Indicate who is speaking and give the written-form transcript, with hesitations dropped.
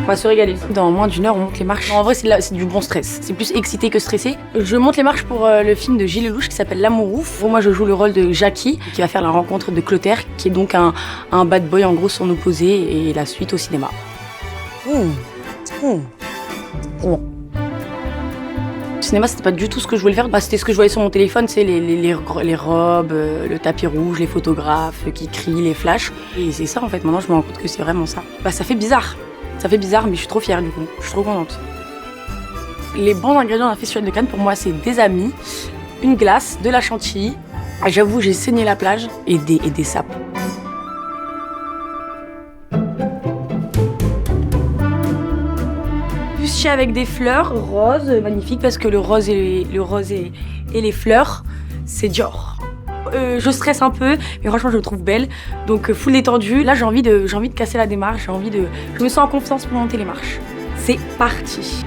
Speaker 1: On va se régaler. Dans moins d'1 heure, on monte les marches. En vrai, c'est du bon stress. C'est plus excité que stressé. Je monte les marches pour le film de Gilles Lelouch qui s'appelle L'amour ouf. Moi, je joue le rôle de Jackie, qui va faire la rencontre de Clotaire, qui est donc un bad boy, en gros, son opposé, et la suite au cinéma. Le cinéma, c'était pas du tout ce que je voulais faire. C'était ce que je voyais sur mon téléphone, c'est les robes, le tapis rouge, les photographes qui crient, les flashs. Et c'est ça, en fait. Maintenant, je me rends compte que c'est vraiment ça. Ça fait bizarre. Ça fait bizarre, mais je suis trop fière, du coup. Je suis trop contente. Les bons ingrédients d'un festival de Cannes, pour moi, c'est des amis, une glace, de la chantilly. J'avoue, j'ai saigné la plage et des sapes. Bustier avec des fleurs roses, magnifique parce que le rose et les fleurs, c'est Dior. Je stresse un peu, mais franchement je le trouve belle, donc full détendue. Là j'ai envie de casser la démarche, je me sens en confiance pour monter les marches. C'est parti.